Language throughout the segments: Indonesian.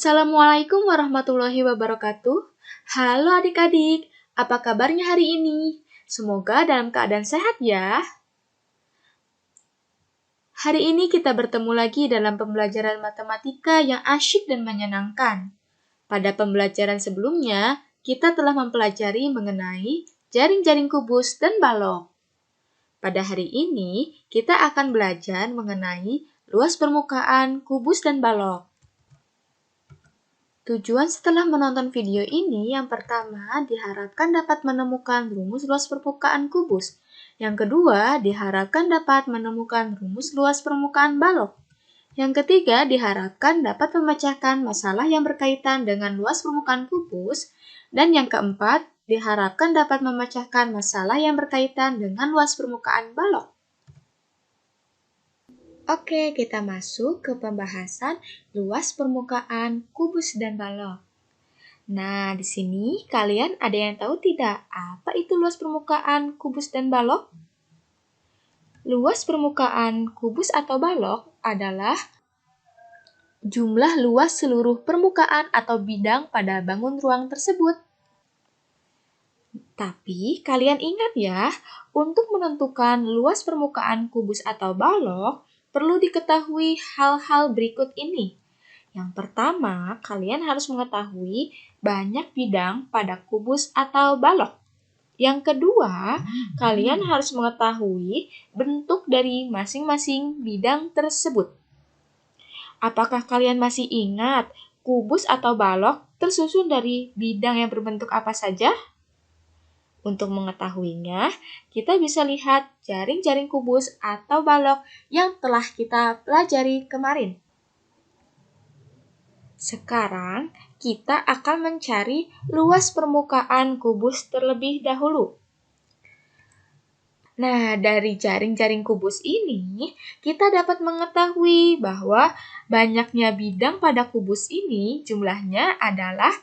Assalamualaikum warahmatullahi wabarakatuh. Halo adik-adik, apa kabarnya hari ini? Semoga dalam keadaan sehat ya. Hari ini kita bertemu lagi dalam pembelajaran matematika yang asyik dan menyenangkan. Pada pembelajaran sebelumnya, kita telah mempelajari mengenai jaring-jaring kubus dan balok. Pada hari ini, kita akan belajar mengenai luas permukaan kubus dan balok. Tujuan setelah menonton video ini, yang pertama diharapkan dapat menemukan rumus luas permukaan kubus. Yang kedua, diharapkan dapat menemukan rumus luas permukaan balok. Yang ketiga, diharapkan dapat memecahkan masalah yang berkaitan dengan luas permukaan kubus. Dan yang keempat, diharapkan dapat memecahkan masalah yang berkaitan dengan luas permukaan balok. Oke, kita masuk ke pembahasan luas permukaan kubus dan balok. Nah, di sini kalian ada yang tahu tidak apa itu luas permukaan kubus dan balok? Luas permukaan kubus atau balok adalah jumlah luas seluruh permukaan atau bidang pada bangun ruang tersebut. Tapi kalian ingat ya, untuk menentukan luas permukaan kubus atau balok, perlu diketahui hal-hal berikut ini. Yang pertama, kalian harus mengetahui banyak bidang pada kubus atau balok. Yang kedua, kalian harus mengetahui bentuk dari masing-masing bidang tersebut. Apakah kalian masih ingat kubus atau balok tersusun dari bidang yang berbentuk apa saja? Untuk mengetahuinya, kita bisa lihat jaring-jaring kubus atau balok yang telah kita pelajari kemarin. Sekarang, kita akan mencari luas permukaan kubus terlebih dahulu. Nah, dari jaring-jaring kubus ini, kita dapat mengetahui bahwa banyaknya bidang pada kubus ini jumlahnya adalah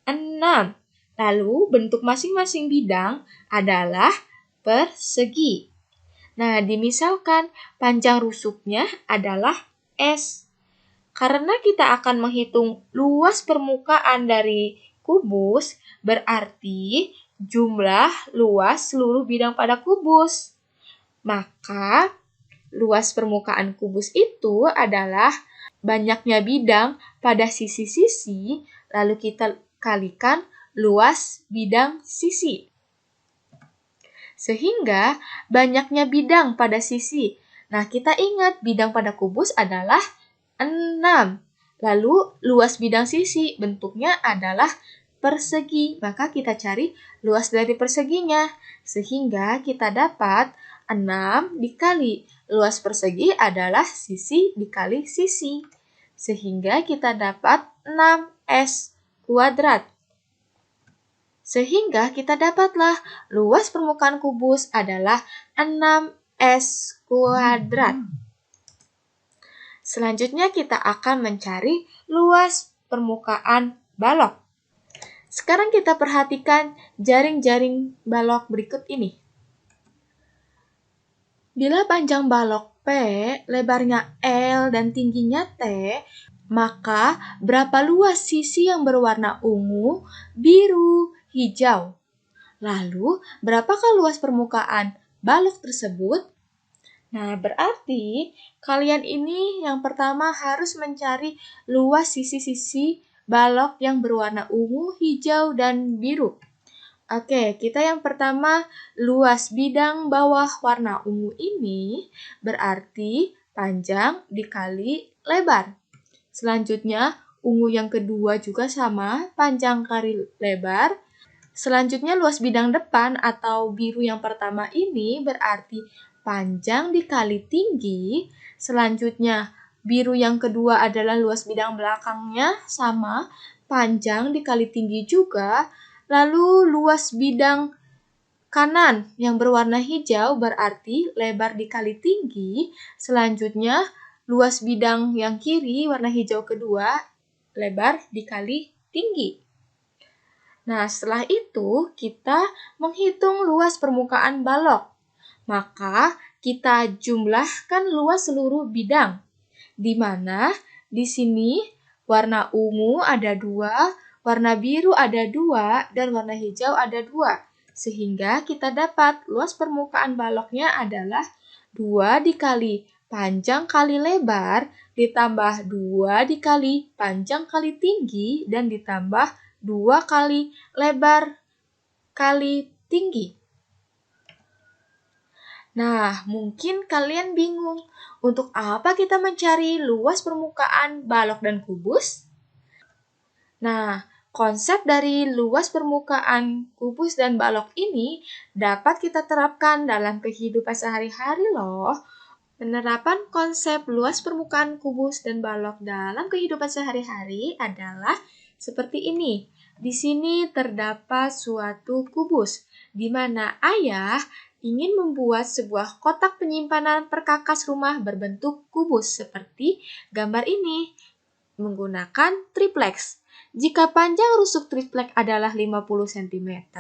6. Lalu, bentuk masing-masing bidang adalah persegi. Nah, dimisalkan panjang rusuknya adalah S. Karena kita akan menghitung luas permukaan dari kubus, berarti jumlah luas seluruh bidang pada kubus. Maka, luas permukaan kubus itu adalah banyaknya bidang pada sisi-sisi, lalu kita kalikan luas bidang sisi. Sehingga banyaknya bidang pada sisi. Nah, kita ingat bidang pada kubus adalah 6. Lalu luas bidang sisi bentuknya adalah persegi. Maka kita cari luas dari perseginya. Sehingga kita dapat 6 dikali luas persegi adalah sisi dikali sisi. Sehingga kita dapat 6S kuadrat. Sehingga kita dapatlah luas permukaan kubus adalah 6S kuadrat. Selanjutnya kita akan mencari luas permukaan balok. Sekarang kita perhatikan jaring-jaring balok berikut ini. Bila panjang balok P, lebarnya L, dan tingginya T, maka berapa luas sisi yang berwarna ungu, biru, hijau? Lalu, berapakah luas permukaan balok tersebut? Nah, berarti kalian ini yang pertama harus mencari luas sisi-sisi balok yang berwarna ungu, hijau, dan biru. Oke, kita yang pertama luas bidang bawah warna ungu ini berarti panjang dikali lebar. Selanjutnya, ungu yang kedua juga sama, panjang kali lebar. Selanjutnya, luas bidang depan atau biru yang pertama ini berarti panjang dikali tinggi. Selanjutnya, biru yang kedua adalah luas bidang belakangnya sama, panjang dikali tinggi juga. Lalu luas bidang kanan yang berwarna hijau berarti lebar dikali tinggi. Selanjutnya, luas bidang yang kiri warna hijau kedua lebar dikali tinggi. Nah, setelah itu kita menghitung luas permukaan balok. Maka kita jumlahkan luas seluruh bidang, di mana di sini Warna ungu ada 2, warna biru ada 2, dan warna hijau ada 2. Sehingga kita dapat luas permukaan baloknya adalah 2 dikali panjang kali lebar ditambah 2 dikali panjang kali tinggi dan ditambah 2 kali lebar kali tinggi. Nah, mungkin kalian bingung, untuk apa kita mencari luas permukaan balok dan kubus? Nah, konsep dari luas permukaan kubus dan balok ini dapat kita terapkan dalam kehidupan sehari-hari loh. Penerapan konsep luas permukaan kubus dan balok dalam kehidupan sehari-hari adalah seperti ini. Di sini terdapat suatu kubus, di mana ayah ingin membuat sebuah kotak penyimpanan perkakas rumah berbentuk kubus seperti gambar ini menggunakan triplex. Jika panjang rusuk triplex adalah 50 cm,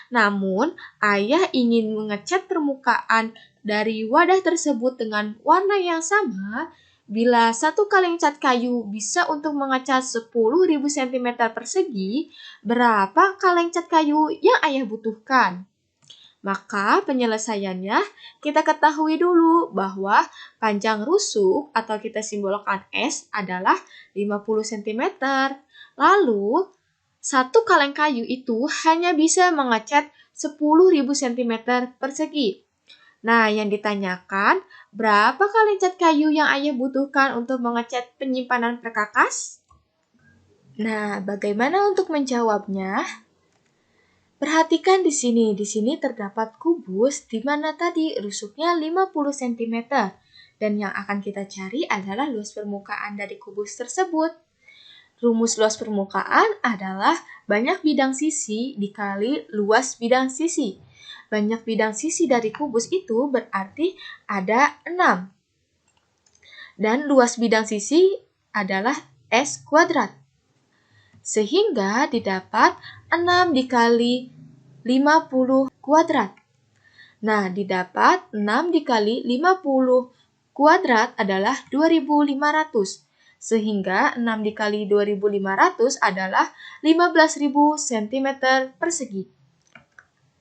namun ayah ingin mengecat permukaan dari wadah tersebut dengan warna yang sama, bila satu kaleng cat kayu bisa untuk mengecat 10.000 cm persegi, berapa kaleng cat kayu yang ayah butuhkan? Maka penyelesaiannya kita ketahui dulu bahwa panjang rusuk atau kita simbolkan S adalah 50 cm. Lalu, satu kaleng kayu itu hanya bisa mengecat 10.000 cm persegi. Nah, yang ditanyakan, berapa kaleng cat kayu yang ayah butuhkan untuk mengecat penyimpanan perkakas? Nah, bagaimana untuk menjawabnya? Perhatikan di sini terdapat kubus di mana tadi rusuknya 50 cm. Dan yang akan kita cari adalah luas permukaan dari kubus tersebut. Rumus luas permukaan adalah banyak bidang sisi dikali luas bidang sisi. Banyak bidang sisi dari kubus itu berarti ada 6. Dan luas bidang sisi adalah S kuadrat. Sehingga didapat 6 dikali 50 kuadrat. Nah, didapat 6 dikali 50 kuadrat adalah 2.500. Sehingga 6 dikali 2.500 adalah 15.000 cm persegi.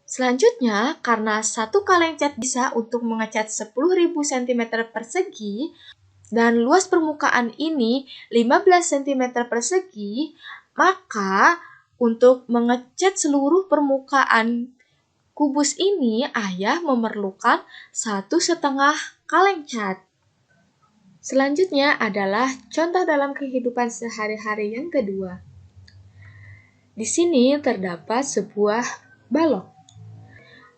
Selanjutnya, karena satu kaleng cat bisa untuk mengecat 10.000 cm persegi, dan luas permukaan ini 15 cm persegi, maka untuk mengecat seluruh permukaan kubus ini, ayah memerlukan 1,5 kaleng cat. Selanjutnya adalah contoh dalam kehidupan sehari-hari yang kedua. Di sini terdapat sebuah balok,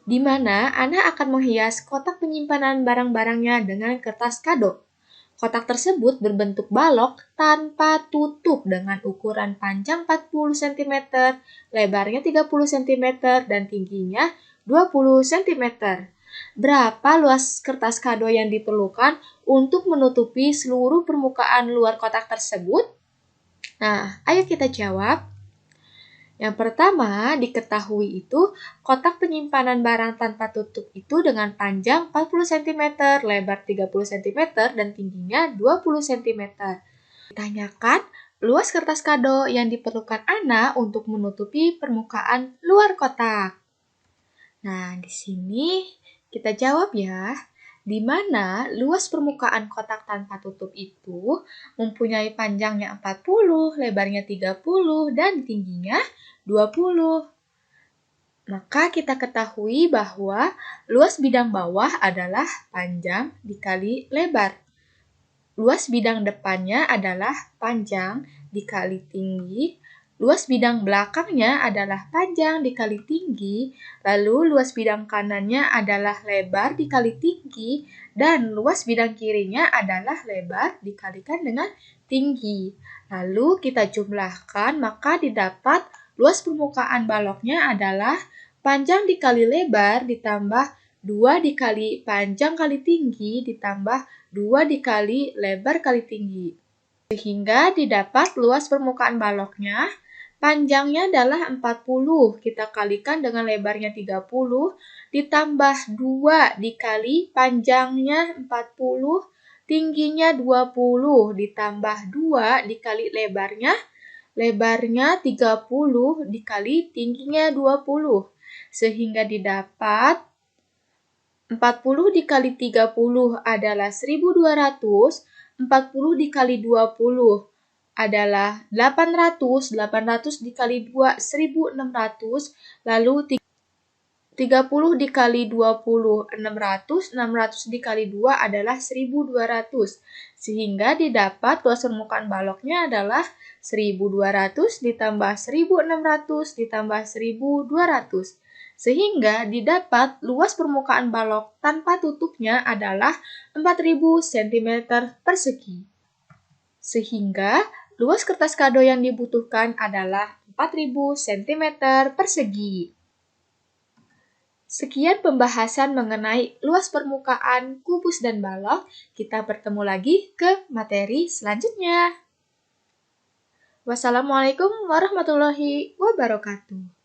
di mana anak akan menghias kotak penyimpanan barang-barangnya dengan kertas kado. Kotak tersebut berbentuk balok tanpa tutup dengan ukuran panjang 40 cm, lebarnya 30 cm, dan tingginya 20 cm. Berapa luas kertas kado yang diperlukan untuk menutupi seluruh permukaan luar kotak tersebut? Nah, ayo kita jawab. Yang pertama, diketahui itu kotak penyimpanan barang tanpa tutup itu dengan panjang 40 cm, lebar 30 cm, dan tingginya 20 cm. Ditanyakan luas kertas kado yang diperlukan Ana untuk menutupi permukaan luar kotak. Nah, di sini kita jawab ya. Di mana luas permukaan kotak tanpa tutup itu mempunyai panjangnya 40, lebarnya 30, dan tingginya 20. Maka kita ketahui bahwa luas bidang bawah adalah panjang dikali lebar. Luas bidang depannya adalah panjang dikali tinggi. Luas bidang belakangnya adalah panjang dikali tinggi, lalu luas bidang kanannya adalah lebar dikali tinggi, dan luas bidang kirinya adalah lebar dikalikan dengan tinggi. Lalu kita jumlahkan, maka didapat luas permukaan baloknya adalah panjang dikali lebar ditambah 2 dikali panjang kali tinggi ditambah 2 dikali lebar kali tinggi. Sehingga didapat luas permukaan baloknya, panjangnya adalah 40, kita kalikan dengan lebarnya 30, ditambah 2 dikali panjangnya 40, tingginya 20 ditambah 2 dikali lebarnya 30 dikali tingginya 20. Sehingga didapat 40 dikali 30 adalah 1200, 40 dikali 20 adalah 800, 800 dikali 2, 1600, lalu 30 dikali 20, 600, 600 dikali 2 adalah 1200. Sehingga didapat luas permukaan baloknya adalah 1200 ditambah 1600 ditambah 1200. Sehingga didapat luas permukaan balok tanpa tutupnya adalah 4000 cm persegi. Sehingga luas kertas kado yang dibutuhkan adalah 4000 cm persegi. Sekian pembahasan mengenai luas permukaan kubus dan balok. Kita bertemu lagi ke materi selanjutnya. Wassalamualaikum warahmatullahi wabarakatuh.